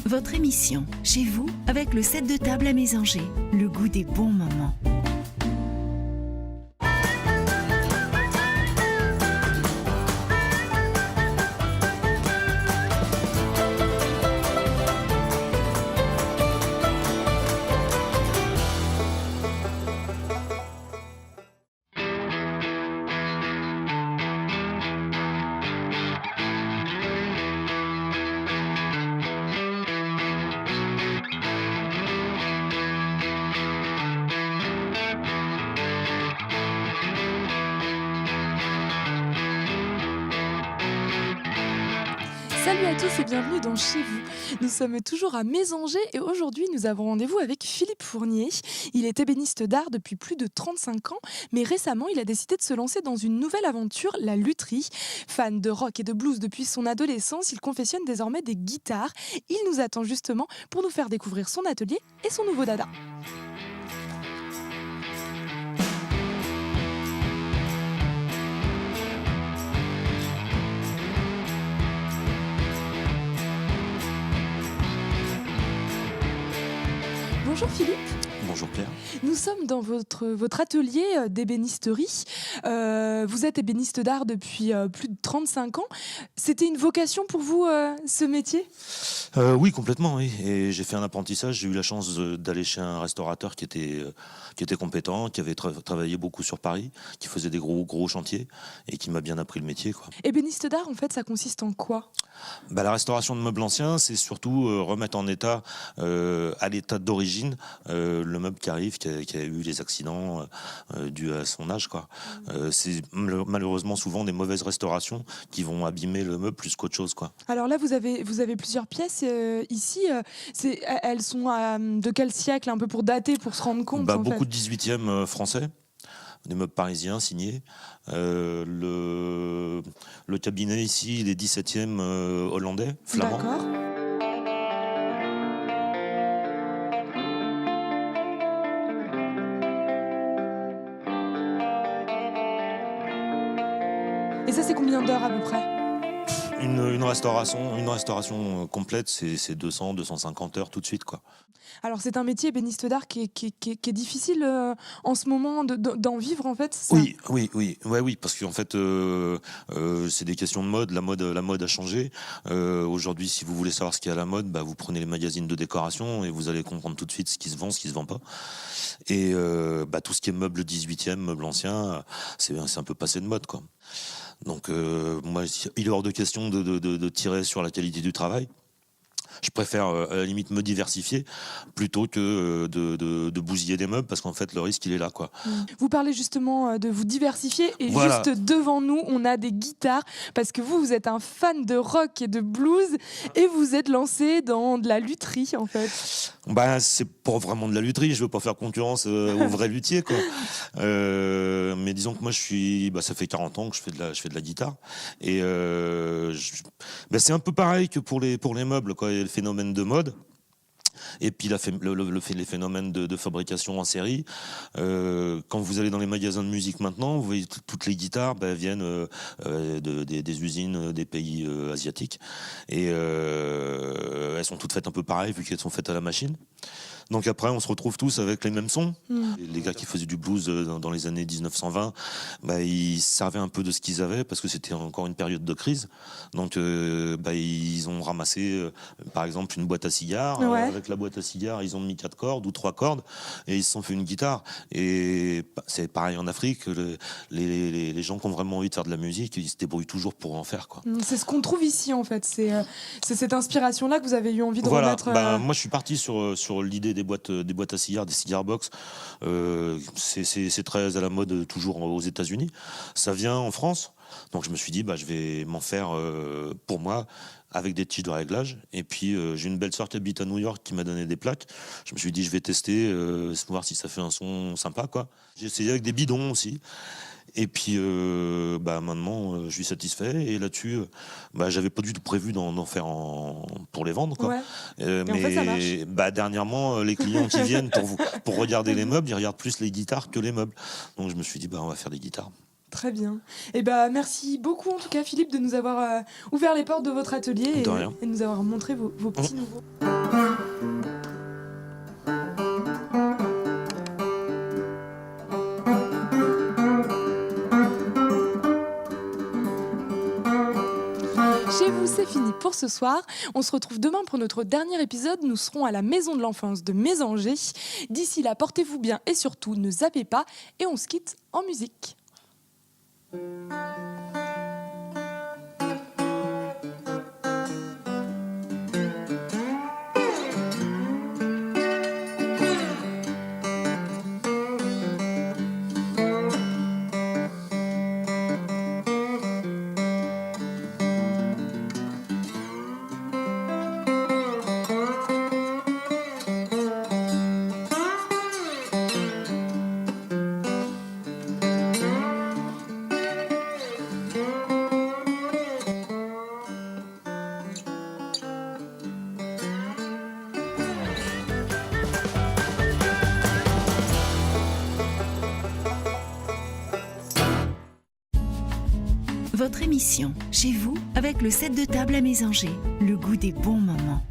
Votre émission, chez vous, avec le set de table à mésanger, le goût des bons moments. Salut à tous et bienvenue dans Chez vous. Nous sommes toujours à Mésanger et aujourd'hui nous avons rendez-vous avec Philippe Fournier. Il est ébéniste d'art depuis plus de 35 ans, mais récemment il a décidé de se lancer dans une nouvelle aventure, la lutherie. Fan de rock et de blues depuis son adolescence, il confectionne désormais des guitares. Il nous attend justement pour nous faire découvrir son atelier et son nouveau dada. Bonjour Philippe. Bonjour Claire. Nous sommes dans votre atelier d'ébénisterie. Vous êtes ébéniste d'art depuis plus de 35 ans. C'était une vocation pour vous, ce métier ? Oui, complètement, oui. Et j'ai fait un apprentissage. J'ai eu la chance d'aller chez un restaurateur qui était compétent, qui avait travaillé beaucoup sur Paris, qui faisait des gros chantiers et qui m'a bien appris le métier, quoi. Ébéniste d'art, en fait, ça consiste en quoi ? La restauration de meubles anciens, c'est surtout remettre en état, à l'état d'origine, le meuble qui arrive, qui a eu les accidents dus à son âge, quoi. C'est malheureusement souvent des mauvaises restaurations qui vont abîmer le meuble plus qu'autre chose, quoi. Alors là, vous avez plusieurs pièces ici. Elles sont de quel siècle, un peu pour dater, pour se rendre compte Beaucoup de 18e français. Des meubles parisiens signés. Le cabinet ici, il est 17e hollandais, flamand. D'accord. Et ça, c'est combien d'heures à peu près ? Une restauration complète, c'est 200-250 heures tout de suite, quoi. Alors c'est un métier ébéniste d'art qui est difficile en ce moment d'en vivre, en fait, ça ? Oui, parce qu'en fait c'est des questions de mode. La mode a changé. Aujourd'hui, si vous voulez savoir ce qui est à la mode, vous prenez les magazines de décoration et vous allez comprendre tout de suite ce qui se vend, ce qui se vend pas. Et tout ce qui est meuble 18e, meuble ancien, c'est un peu passé de mode, quoi. Donc moi, il est hors de question de tirer sur la qualité du travail. Je préfère à la limite me diversifier plutôt que de bousiller des meubles, parce qu'en fait le risque il est là, quoi. Vous parlez justement de vous diversifier et voilà. Juste devant nous on a des guitares parce que vous êtes un fan de rock et de blues et vous êtes lancé dans de la lutherie, en fait. C'est pas vraiment de la lutherie, je veux pas faire concurrence aux vrais luthiers, quoi. Mais disons que moi ça fait 40 ans que je fais de la guitare et c'est un peu pareil que pour les meubles, quoi. Il y a le phénomène de mode. Et puis les phénomènes de fabrication en série. Quand vous allez dans les magasins de musique maintenant, vous voyez toutes les guitares viennent des usines des pays asiatiques. Et elles sont toutes faites un peu pareil vu qu'elles sont faites à la machine. Donc après, on se retrouve tous avec les mêmes sons. Les gars qui faisaient du blues dans les années 1920, ils servaient un peu de ce qu'ils avaient parce que c'était encore une période de crise. Donc ils ont ramassé, par exemple, une boîte à cigares. Ouais. Avec la boîte à cigares, ils ont mis 4 cordes ou 3 cordes et ils se sont fait une guitare. Et c'est pareil en Afrique. Les gens qui ont vraiment envie de faire de la musique, ils se débrouillent toujours pour en faire, quoi. C'est ce qu'on trouve ici, en fait. C'est cette inspiration-là que vous avez eu envie de remettre. Moi, je suis parti sur l'idée des boîtes à cigares, des cigar box. C'est très à la mode toujours aux États-Unis. Ça vient en France. Donc je me suis dit, je vais m'en faire pour moi avec des tiges de réglage. Et puis j'ai une belle sœur qui habite à New York qui m'a donné des plaques. Je me suis dit, je vais tester, voir si ça fait un son sympa, quoi. J'ai essayé avec des bidons aussi. Et puis maintenant je suis satisfait et là-dessus j'avais pas du tout prévu d'en faire pour les vendre, quoi. Ouais. Mais en fait, ça marche. dernièrement les clients qui viennent pour regarder les meubles, ils regardent plus les guitares que les meubles. Donc je me suis dit on va faire des guitares. Très bien. Et merci beaucoup en tout cas Philippe de nous avoir ouvert les portes de votre atelier et de nous avoir montré vos petits nouveaux. Chez vous, c'est fini pour ce soir. On se retrouve demain pour notre dernier épisode. Nous serons à la maison de l'enfance de Mésanger. D'ici là, portez-vous bien et surtout, ne zappez pas. Et on se quitte en musique. Votre émission Chez vous avec le set de table à Mésanger. Le goût des bons moments.